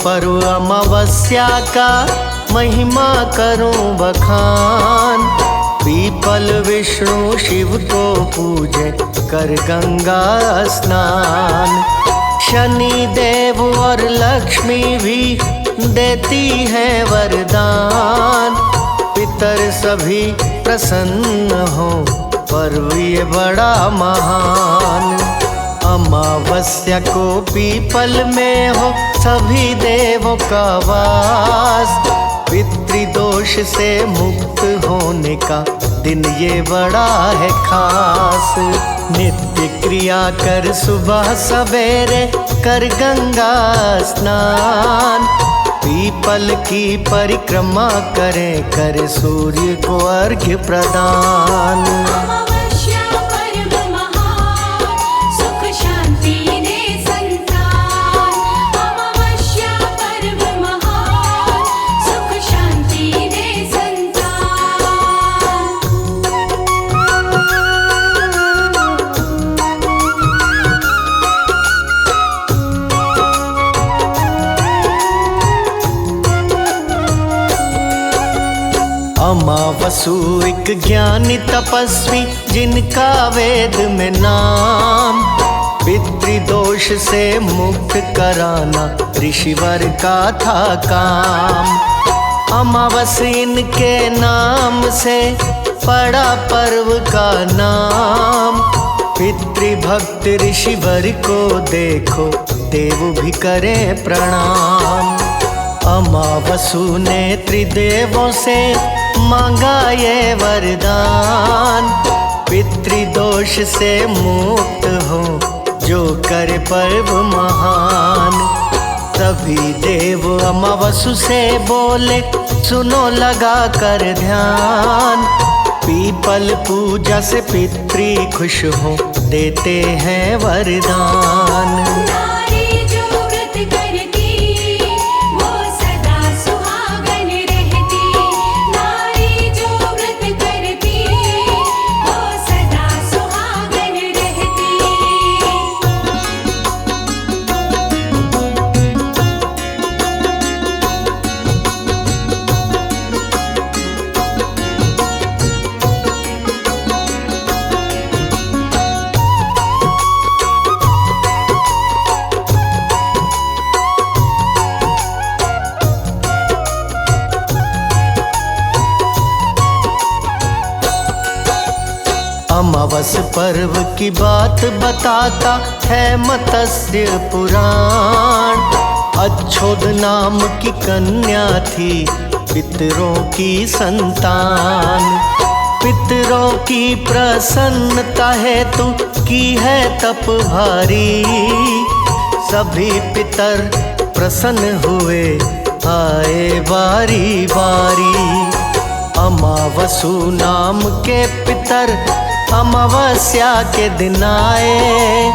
पर्व अमावस्या का महिमा करूं बखान। पीपल विष्णु शिव को पूजे कर गंगा स्नान। शनि देव और लक्ष्मी भी देती है वरदान। पितर सभी प्रसन्न हो पर्व ये बड़ा महान। अमावस्या को पीपल में हो सभी देवों का वास। पितृदोष से मुक्त होने का दिन ये बड़ा है खास। नित्य क्रिया कर सुबह सवेरे कर गंगा स्नान। पीपल की परिक्रमा करें कर सूर्य को अर्घ्य प्रदान। अमावसु एक ज्ञानी तपस्वी जिनका वेद में नाम। पितृदोष से मुक्त कराना ऋषिवर का था काम। अमावस इनके नाम से पड़ा पर्व का नाम। पितृभक्त ऋषिवर को देखो देव भी करें प्रणाम। अमावसु ने त्रिदेवों से मांगा ये वरदान। पितृदोष से मुक्त हो जो करे पर्व महान। तभी देव अमावसु से बोले सुनो लगा कर ध्यान। पीपल पूजा से पितृ खुश हो देते हैं वरदान। अमावस पर्व की बात बताता है मत्स्य पुराण। अच्छोद नाम की कन्या थी पितरों की संतान। पितरों की प्रसन्नता हेतु की है तप भारी। सभी पितर प्रसन्न हुए आए बारी बारी। अमावसु नाम के पितर अमावस्या के दिन आए।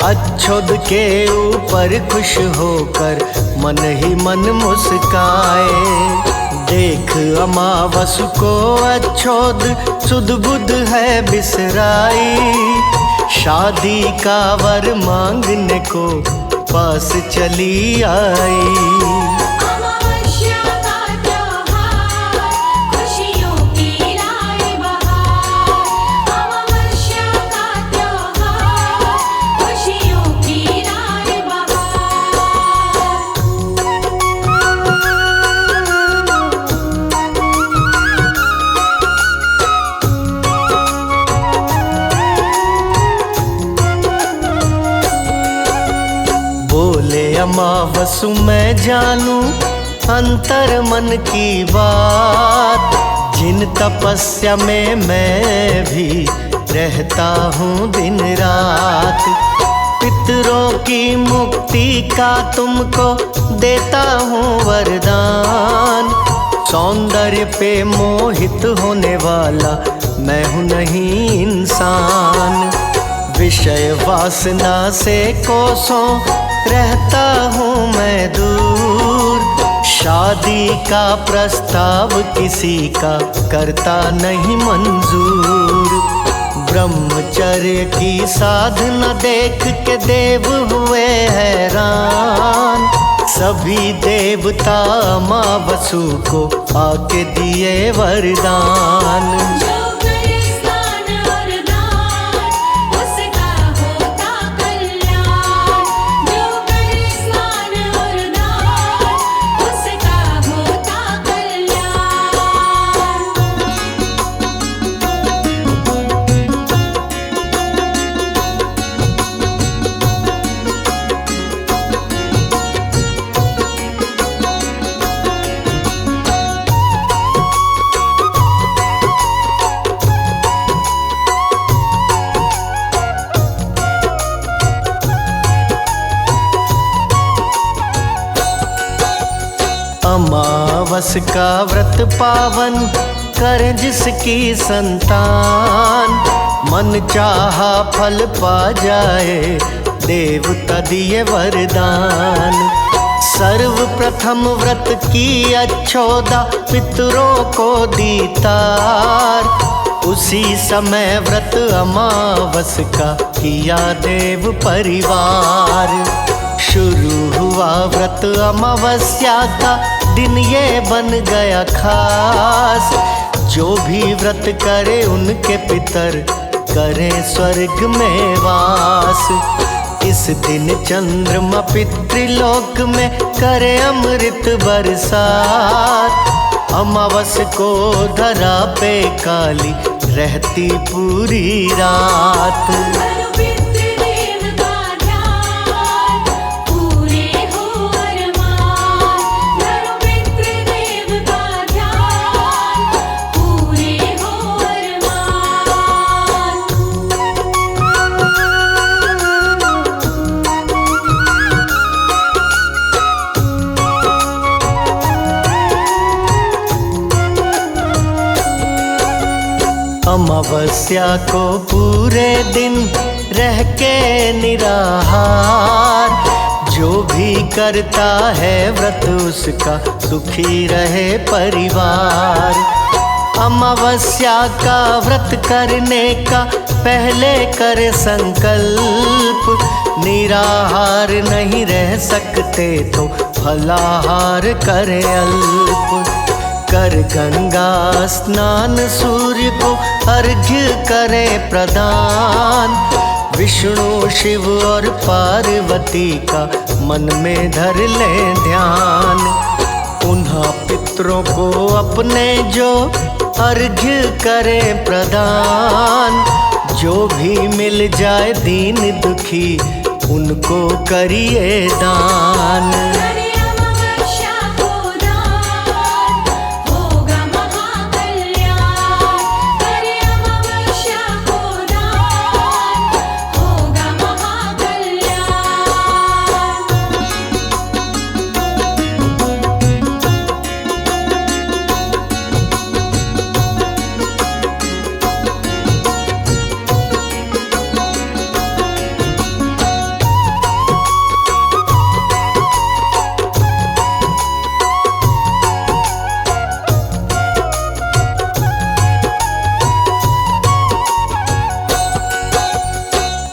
अच्छोद के ऊपर खुश होकर मन ही मन मुस्काए। देख अमावसु को अच्छोद सुध बुध है बिसराई। शादी का वर मांगने को पास चली आई। अमावसु मैं जानूं अंतर मन की बात। जिन तपस्या में मैं भी रहता हूँ दिन रात। पितरों की मुक्ति का तुमको देता हूँ वरदान। सौंदर्य पे मोहित होने वाला मैं हूँ नहीं इंसान। विषय वासना से कोसों रहता हूँ मैं दूर। शादी का प्रस्ताव किसी का करता नहीं मंजूर। ब्रह्मचर्य की साधना देख के देव हुए हैरान। सभी देवता अमावसु को आके दिए वरदान। जो करे स्नान और दान, उसका होता कल्याण। जो करे स्नान और दान, उसका होता कल्याण। अमावस का व्रत पावन करे जिसकी संतान, मन चाहा फल पा जाए देवता दिए वरदान। सर्वप्रथम व्रत की अच्छोदा पितरों को दी तार, उसी समय व्रत अमावस का किया देव परिवार। शुरू हुआ व्रत अमावस्या का दिन ये बन गया खास, जो भी व्रत करे उनके पितर करे स्वर्ग में वास। इस दिन चंद्रमा पितृलोक में करे अमृत बरसात, अमावस को धरा पे काली रहती पूरी रात। करो पितृदेव का ध्यान, पूरे हो अरमान। करो पितृदेव का ध्यान, पूरे हो अरमान। अमावस्या को पूरे दिन रह के निराहार, जो भी करता है व्रत उसका सुखी रहे परिवार। अमावस्या का व्रत करने का पहले करे संकल्प, निराहार नहीं रह सकते तो फलाहार करे अल्प। कर गंगा स्नान सूर्य को अर्घ्य करे प्रदान, विष्णु शिव और पार्वती का मन में धर ले ध्यान। उन्हें पितरों को अपने जो अर्घ्य करे प्रदान, जो भी मिल जाए दीन दुखी उनको करिए दान। करे अमावस्या को दान, होगा महाकल्याण। करे अमावस्या को दान, होगा महाकल्याण।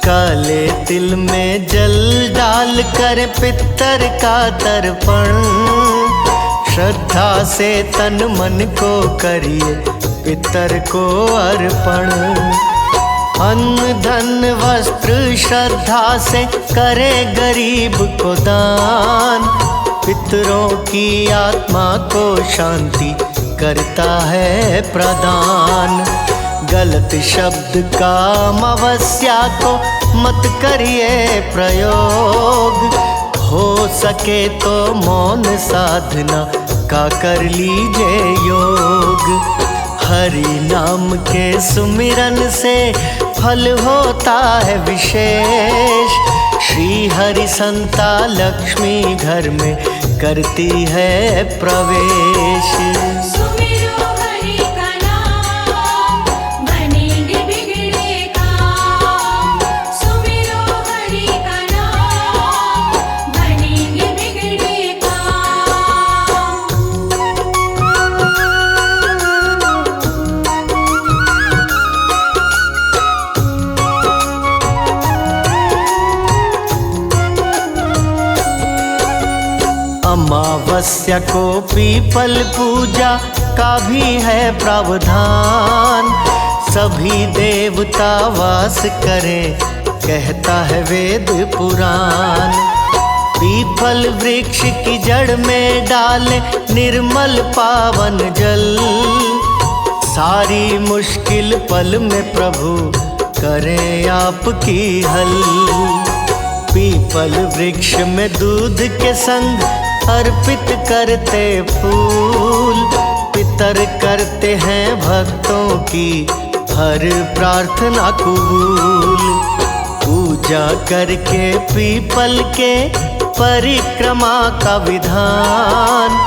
काले तिल में जल डाल कर पितर का तर्पण, श्रद्धा से तन मन को करिए पितर को अर्पण। अन्न धन वस्त्र श्रद्धा से करे गरीब को दान, पितरों की आत्मा को शांति करता है प्रदान। गलत शब्द का अमावस्या को मत करिए प्रयोग, हो सके तो मौन साधना का कर लीजिए योग। हरि नाम के सुमिरन से फल होता है विशेष, श्री हरि संता लक्ष्मी घर में करती है प्रवेश। सुमिरो हरि का नाम, बनेंगे बिगड़े काम। सुमिरो हरि का नाम, बनेंगे बिगड़े काम। अमावस्या को पीपल पूजा का भी है प्रावधान। सभी देवता वास करें कहता है वेद पुराण। पीपल वृक्ष की जड़ में डाले निर्मल पावन जल। सारी मुश्किल पल में प्रभु करें आपकी हल। पीपल वृक्ष में दूध के संग अर्पित करते फूल। पितर करते हैं भक्तों की हर प्रार्थना कबूल। पूजा करके पीपल के परिक्रमा का विधान।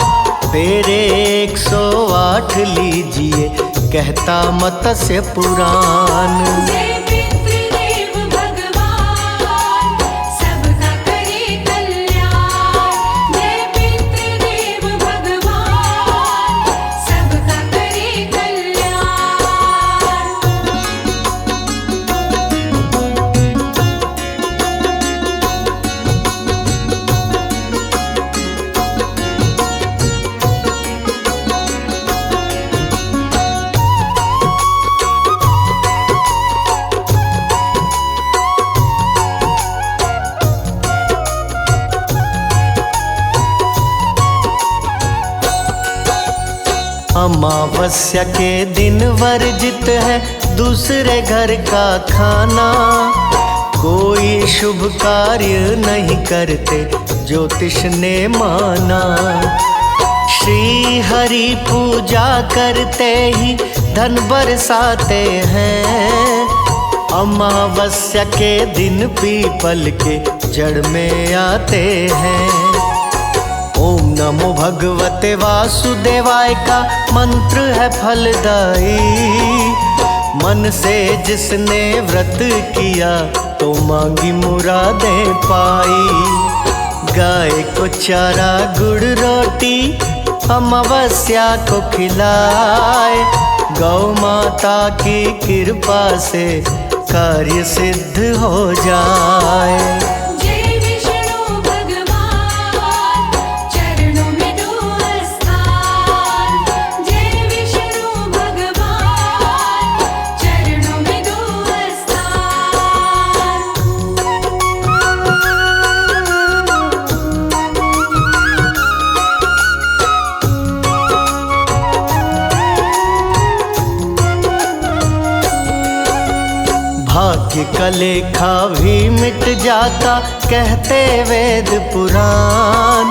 तेरे 108 लीजिए कहता मत्स्य पुराण। जय पितृदेव भगवान सबका करे कल्याण। जय पितृदेव भगवान सबका करे कल्याण। अमावस्या के दिन वर्जित है दूसरे घर का खाना। कोई शुभ कार्य नहीं करते ज्योतिष ने माना। श्री हरि पूजा करते ही धन बरसाते हैं। अमावस्या के दिन पीपल के जड़ में आते हैं। ओम नमो भगवते वासुदेवाय का मंत्र है फलदायी। मन से जिसने व्रत किया तो मांगी मुरादें पाई। गाय को चारा गुड़ रोटी अमावस्या को खिलाए। गौ माता की कृपा से कार्य सिद्ध हो जाए। जय विष्णु भगवान चरणों में दो स्थान। जय विष्णु भगवान चरणों में दो स्थान। भाग्य का लेखा भी मिट जाता कहते वेद पुराण।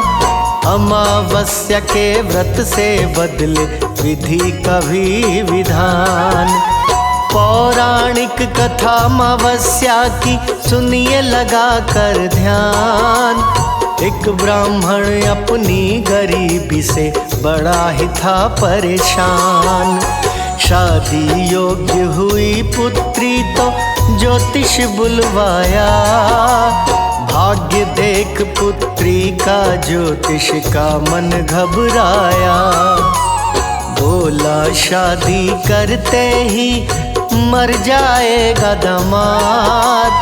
अमावस्या के व्रत से बदले विधि का भी विधान। पौराणिक कथा अमावस्या की सुनिए लगा कर ध्यान। एक ब्राह्मण अपनी गरीबी से बड़ा ही था परेशान। शादी योग्य हुई पुत्री तो ज्योतिष बुलवाया। भाग्य देख पुत्री का ज्योतिष का मन घबराया। बोला शादी करते ही मर जाएगा दामाद।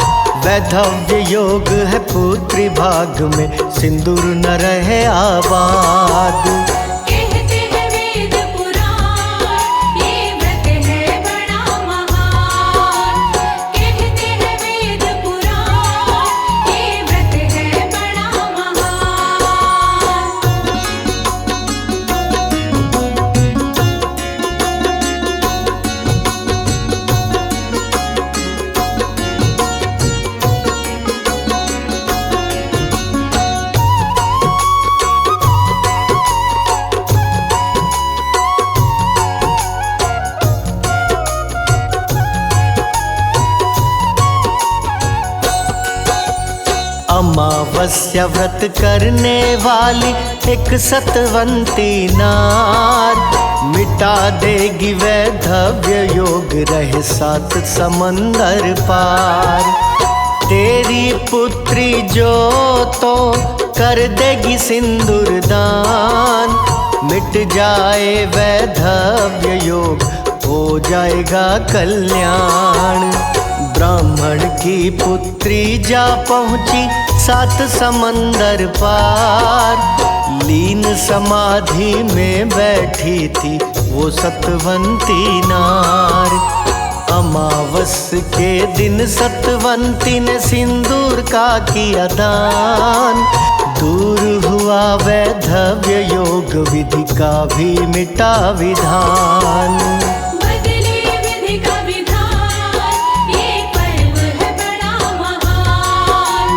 वैधव्य योग है पुत्री भाग में सिंदूर न रहे आबाद। कहते हैं वेद पुराण ये व्रत है बड़ा महान। कहते हैं वेद पुराण ये व्रत है बड़ा महान। अमावस्या व्रत करने वाली एक सतवंती नार। मिटा देगी वैधव्य योग रहे 7 समंदर पार। तेरी पुत्री जो तो कर देगी सिंदूर दान। मिट जाए वैधव्य योग हो जाएगा कल्याण। ब्राह्मण की पुत्री जा पहुंची 7 समंदर पार। लीन समाधि में बैठी थी वो सतवंती नार। अमावस के दिन सतवंती ने सिंदूर का किया दान। दूर हुआ वैधव्य योग विधि का भी मिटा विधान। बदले विधि का विधान, ये पर्व है बड़ा महान।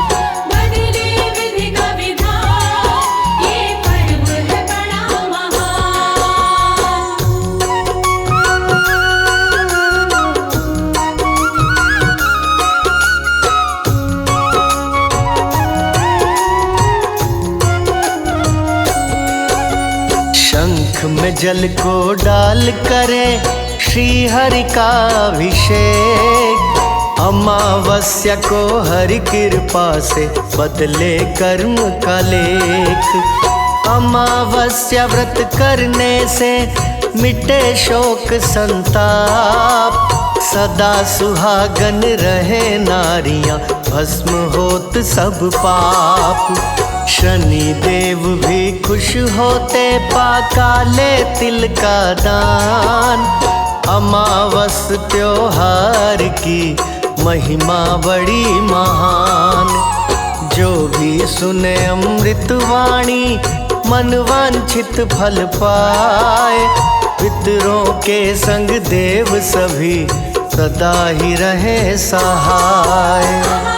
बदले विधि का विधान, ये पर्व है बड़ा महान। शंख में जल को डाल करे श्री हरि का अभिषेक। अमावस्या को हरि कृपा से बदले कर्म का लेख। अमावस्या व्रत करने से मिटे शोक संताप। सदा सुहागन रहे नारियां, भस्म होत सब पाप। शनि देव भी खुश होते पा काले तिल का दान। अमावस त्योहार की महिमा बड़ी महान। जो भी सुने अमृत वाणी मन वांछित फल पाए। पितरों के संग देव सभी सदा ही रहे सहाय।